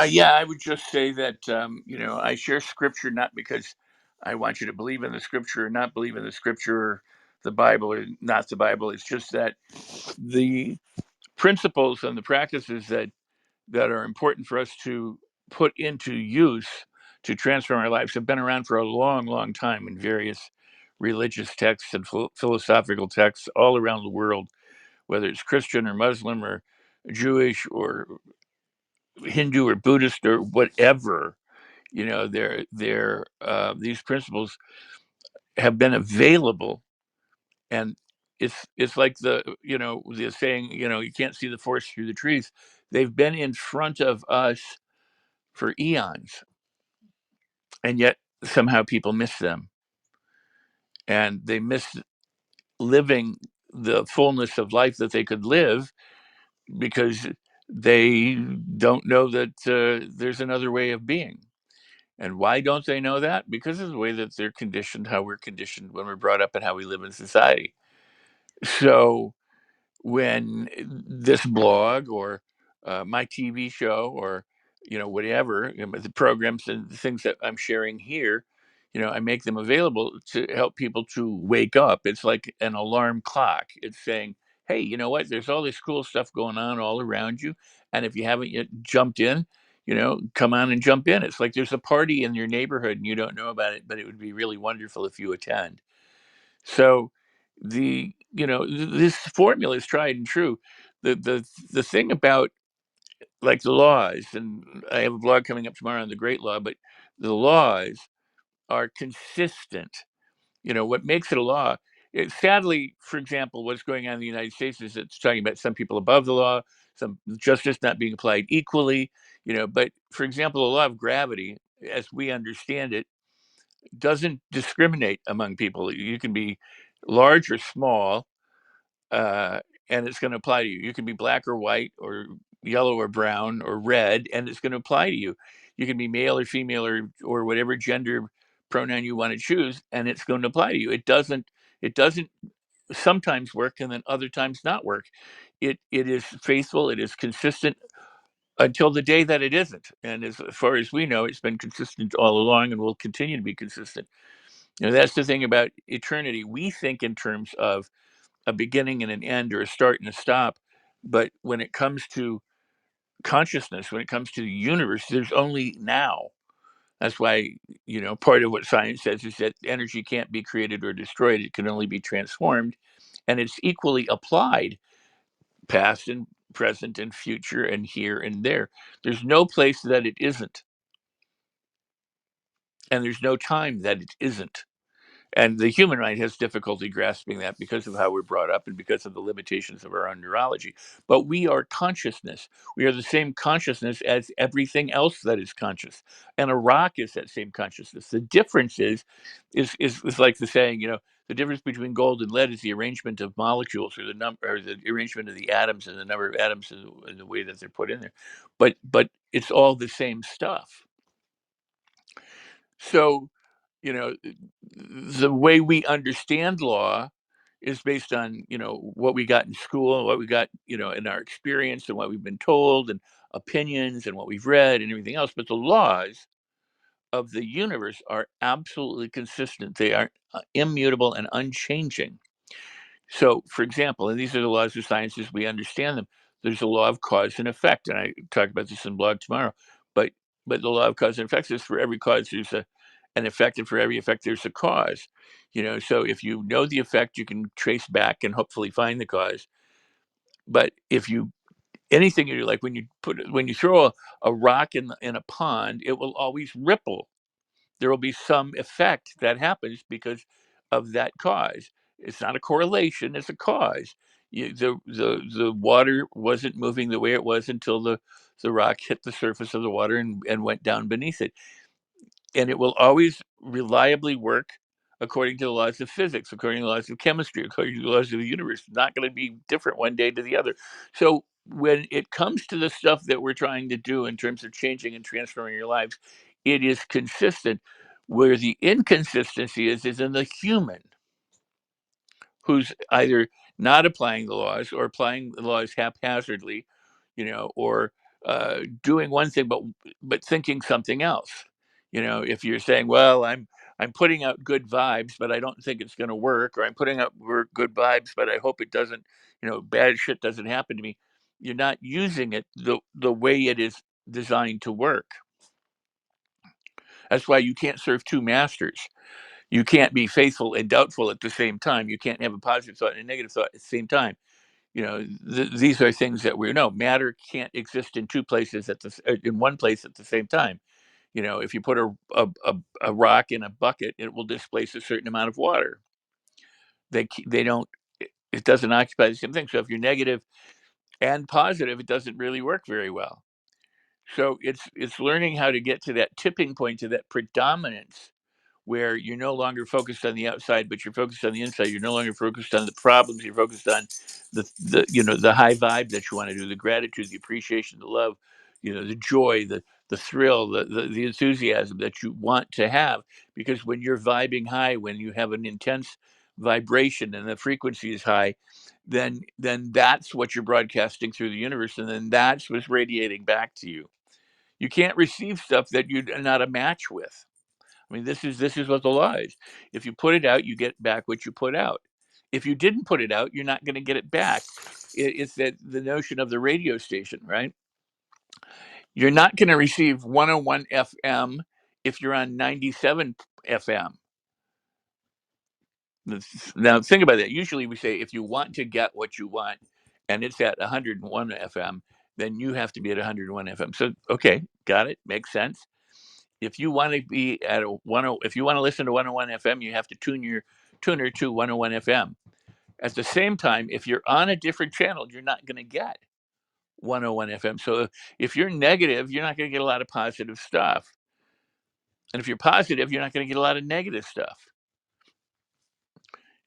Yeah, I would just say that I share scripture not because I want you to believe in the scripture or not believe in the scripture, or the Bible or not the Bible. It's just that the principles and the practices that are important for us to put into use to transform our lives have been around for a long, long time in various religious texts and philosophical texts all around the world, whether it's Christian or Muslim or Jewish or Hindu or Buddhist or whatever. These principles have been available, and it's like the saying, you can't see the forest through the trees. They've been in front of us for eons, and yet somehow people miss them, and they miss living the fullness of life that they could live because they don't know that there's another way of being. And why don't they know that? Because of the way that they're conditioned, how we're conditioned when we're brought up, and how we live in society. So when this blog or my TV show or whatever, the programs and the things that I'm sharing here, I make them available to help people to wake up. It's like an alarm clock. It's saying, hey, you know what? There's all this cool stuff going on all around you, and if you haven't yet jumped in, come on and jump in. It's like there's a party in your neighborhood and you don't know about it, but it would be really wonderful if you attend. So this formula is tried and true. The thing about, like, the laws, and I have a blog coming up tomorrow on the Great Law, but the laws are consistent. What makes it a law, sadly, for example, what's going on in the United States is it's talking about some people above the law, some justice not being applied equally. But for example, the law of gravity, as we understand it, doesn't discriminate among people. You can be large or small, uh, and it's going to apply to you. You can be black or white or yellow or brown or red, and it's going to apply to you. You can be male or female or whatever gender pronoun you want to choose, and it's going to apply to you. It doesn't sometimes work and then other times not work. It is faithful. It is consistent until the day that it isn't. And as far as we know, it's been consistent all along and will continue to be consistent. That's the thing about eternity. We think in terms of a beginning and an end, or a start and a stop. But when it comes to consciousness, when it comes to the universe, there's only now. That's why, part of what science says is that energy can't be created or destroyed. It can only be transformed. And it's equally applied, past and present and future and here and there. There's no place that it isn't. And there's no time that it isn't. And the human mind has difficulty grasping that because of how we're brought up and because of the limitations of our own neurology. But we are consciousness. We are the same consciousness as everything else that is conscious. And a rock is that same consciousness. The difference is like the saying, the difference between gold and lead is the arrangement of molecules, or the number, or the arrangement of the atoms, and the number of atoms, and the way that they're put in there. But it's all the same stuff. So, you know the way we understand law is based on what we got in school, and what we got in our experience, and what we've been told, and opinions, and what we've read, and everything else. But the laws of the universe are absolutely consistent. They are immutable and unchanging. So, for example, and these are the laws of science as we understand them, there's a law of cause and effect, and I talk about this in the blog tomorrow. But the law of cause and effect is, for every cause there's an effect, and for every effect there's a cause. So if you know the effect, you can trace back and hopefully find the cause. But if you anything you do, like when you throw a rock in a pond, it will always ripple. There will be some effect that happens because of that cause. It's not a correlation; it's a cause. The water wasn't moving the way it was until the rock hit the surface of the water and went down beneath it. And it will always reliably work according to the laws of physics, according to the laws of chemistry, according to the laws of the universe. It's not going to be different one day to the other. So when it comes to the stuff that we're trying to do in terms of changing and transforming your lives, it is consistent. Where the inconsistency is in the human, who's either not applying the laws, or applying the laws haphazardly, or doing one thing but thinking something else. You know, if you're saying, well, I'm putting out good vibes but I don't think it's going to work, or I'm putting out good vibes but I hope it doesn't, you know, bad shit doesn't happen to me, you're not using it the way it is designed to work. That's why you can't serve two masters. You can't be faithful and doubtful at the same time. You can't have a positive thought and a negative thought at the same time. You know, these are things that we know. Matter can't exist in two places in one place at the same time. You know, if you put a rock in a bucket, it will displace a certain amount of water. They don't. It doesn't occupy the same thing. So if you're negative and positive, it doesn't really work very well. So it's learning how to get to that tipping point, to that predominance, where you're no longer focused on the outside, but you're focused on the inside. You're no longer focused on the problems. You're focused on the you know, the high vibe that you want to do, the gratitude, the appreciation, the love, you know, the joy, the thrill, the enthusiasm that you want to have. Because when you're vibing high, when you have an intense vibration and the frequency is high, then that's what you're broadcasting through the universe, and then that's what's radiating back to you. You can't receive stuff that you're not a match with. I mean, this is what the law is. If you put it out, you get back what you put out. If you didn't put it out, you're not going to get it back. It's that the notion of the radio station, right? You're not going to receive 101 FM if you're on 97 FM. Now, think about that. Usually we say if you want to get what you want and it's at 101 FM, then you have to be at 101 FM. So, okay, got it. Makes sense. If you want to be at if you want to listen to 101 FM, you have to tune your tuner to 101 FM. At the same time, if you're on a different channel, you're not going to get 101 FM. So if you're negative, you're not going to get a lot of positive stuff. And if you're positive, you're not going to get a lot of negative stuff.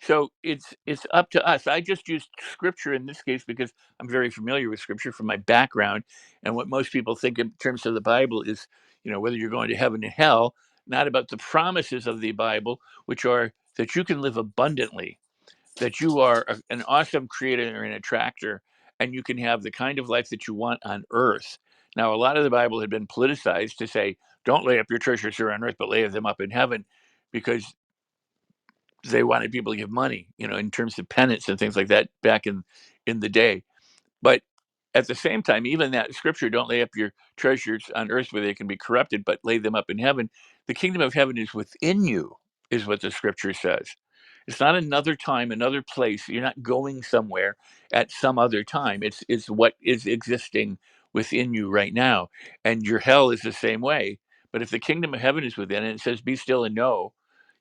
So it's up to us. I just used scripture in this case because I'm very familiar with scripture from my background, and what most people think in terms of the Bible is, you know, whether you're going to heaven and hell, not about the promises of the Bible, which are that you can live abundantly, that you are an awesome creator and attractor, and you can have the kind of life that you want on earth. Now, a lot of the Bible had been politicized to say, don't lay up your treasures here on earth, but lay them up in heaven, because they wanted people to give money, you know, in terms of penance and things like that back in the day. But at the same time, even that scripture, don't lay up your treasures on earth where they can be corrupted, but lay them up in heaven. The kingdom of heaven is within you, is what the scripture says. It's not another time, another place. You're not going somewhere at some other time. It's what is existing within you right now. And your hell is the same way. But if the kingdom of heaven is within it, it says, be still and know,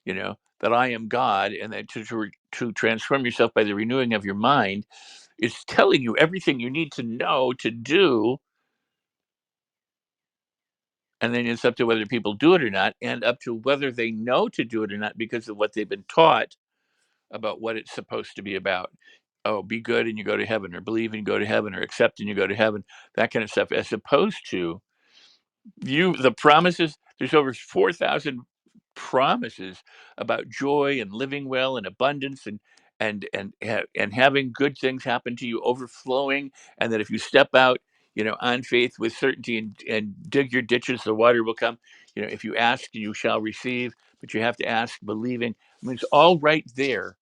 you know, that I am God, and that to transform yourself by the renewing of your mind, it's telling you everything you need to know to do. And then it's up to whether people do it or not, and up to whether they know to do it or not because of what they've been taught about what it's supposed to be about. Oh, be good and you go to heaven, or believe and you go to heaven, or accept and you go to heaven, that kind of stuff, as opposed to the promises. There's over 4,000 promises about joy and living well and abundance, and having good things happen to you, overflowing, and that if you step out, you know, on faith with certainty, and dig your ditches, the water will come. You know, if you ask, you shall receive, but you have to ask believing. I mean, it's all right there,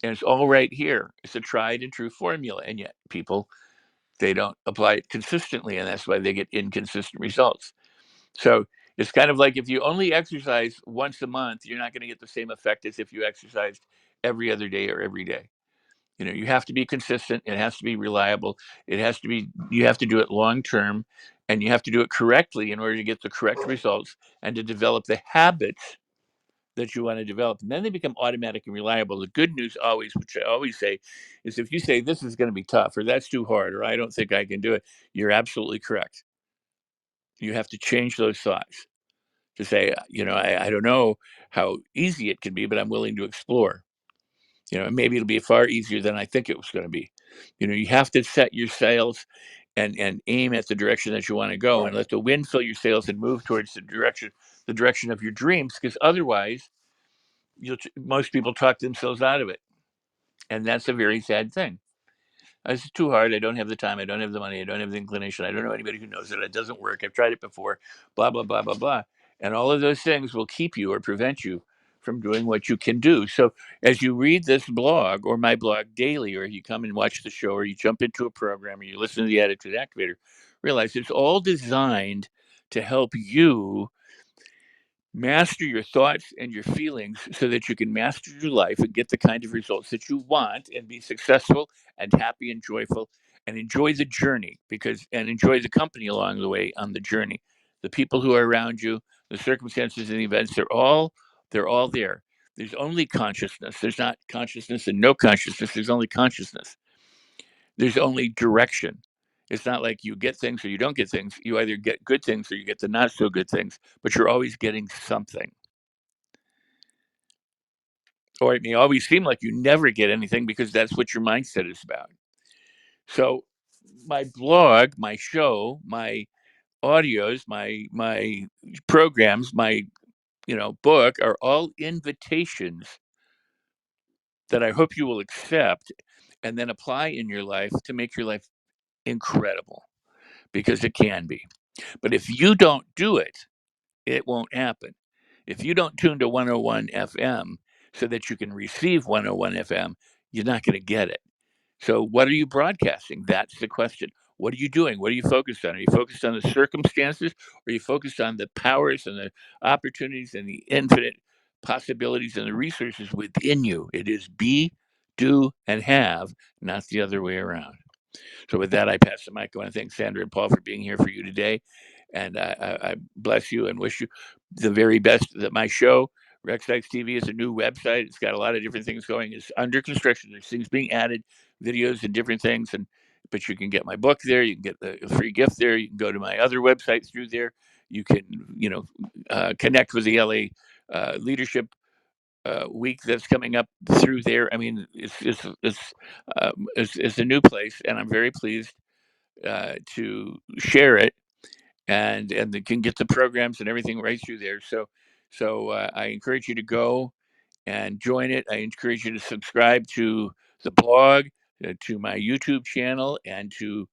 and it's all right here. It's a tried and true formula, and yet people, they don't apply it consistently, and that's why they get inconsistent results. So it's kind of like if you only exercise once a month, you're not going to get the same effect as if you exercised every other day or every day. You know, you have to be consistent. It has to be reliable. It has to be, you have to do it long term, and you have to do it correctly in order to get the correct results and to develop the habits that you want to develop. And then they become automatic and reliable. The good news always, which I always say, is if you say this is going to be tough, or that's too hard, or I don't think I can do it, you're absolutely correct. You have to change those thoughts to say, you know, I don't know how easy it can be, but I'm willing to explore. You know, maybe it'll be far easier than I think it was going to be. You know, you have to set your sails and aim at the direction that you want to go, and let the wind fill your sails and move towards the direction of your dreams, because otherwise most people talk themselves out of it, and that's a very sad thing. It's too hard. I don't have the time. I don't have the money. I don't have the inclination. I don't know anybody who knows it. It doesn't work. I've tried it before. Blah, blah, blah, blah, blah. And all of those things will keep you or prevent you from doing what you can do. So as you read this blog or my blog daily, or you come and watch the show, or you jump into a program, or you listen to the Attitude Activator, realize it's all designed to help you master your thoughts and your feelings so that you can master your life and get the kind of results that you want and be successful and happy and joyful and enjoy the journey and enjoy the company along the way on the journey. The people who are around you, the circumstances and the events, they're all there. There's only consciousness. There's not consciousness and no consciousness. There's only consciousness. There's only direction. It's not like you get things or you don't get things. You either get good things or you get the not so good things, but you're always getting something. Or it may always seem like you never get anything because that's what your mindset is about. So my blog, my show, my audios, my programs, my book are all invitations that I hope you will accept and then apply in your life to make your life incredible, because it can be. But if you don't do it, it won't happen. If you don't tune to 101 FM so that you can receive 101 FM, you're not going to get it. So, what are you broadcasting? That's the question. What are you doing? What are you focused on? Are you focused on the circumstances, or are you focused on the powers and the opportunities and the infinite possibilities and the resources within you? It is be, do, and have, not the other way around. So with that, I pass the mic. I want to thank Sandra and Paul for being here for you today. And I bless you and wish you the very best. That my show, Rex Sikes TV, is a new website. It's got a lot of different things going. It's under construction. There's things being added, videos and different things. But you can get my book there. You can get the free gift there. You can go to my other website through there. You can, connect with the LA leadership week that's coming up through there. I mean, it's a new place, and I'm very pleased to share it, and they can get the programs and everything right through there. So I encourage you to go and join it. I encourage you to subscribe to the blog, to my YouTube channel, and to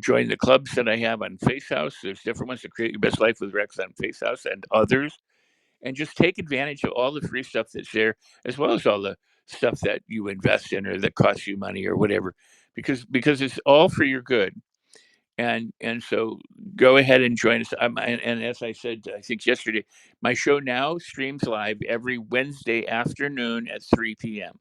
join the clubs that I have on FaceHouse. There's different ones to create your best life with Rex on FaceHouse and others, and just take advantage of all the free stuff that's there, as well as all the stuff that you invest in or that costs you money or whatever, because it's all for your good. And so go ahead and join us. And as I said, I think yesterday, my show now streams live every Wednesday afternoon at 3 p.m.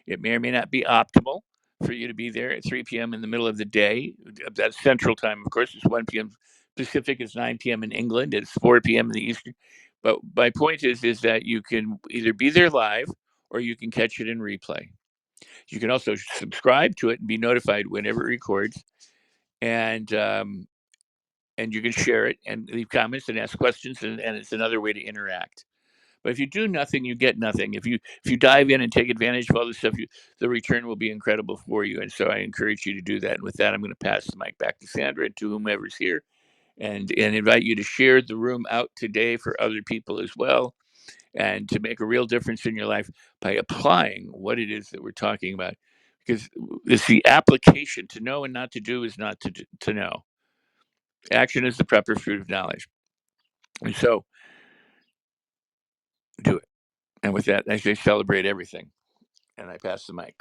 It may or may not be optimal for you to be there at 3 p.m. in the middle of the day. That's Central Time, of course. It's 1 p.m. Pacific. It's 9 p.m. in England. It's 4 p.m. in the Eastern. But my point is that you can either be there live or you can catch it in replay. You can also subscribe to it and be notified whenever it records, and you can share it and leave comments and ask questions, and it's another way to interact. But if you do nothing, you get nothing. If you dive in and take advantage of all this stuff, the return will be incredible for you. And so I encourage you to do that. And with that, I'm going to pass the mic back to Sandra and to whomever's here, and invite you to share the room out today for other people as well, and to make a real difference in your life by applying what it is that we're talking about. Because it's the application. To know and not to do is not to know. Action is the proper fruit of knowledge. And so do it. And with that, I say celebrate everything. And I pass the mic.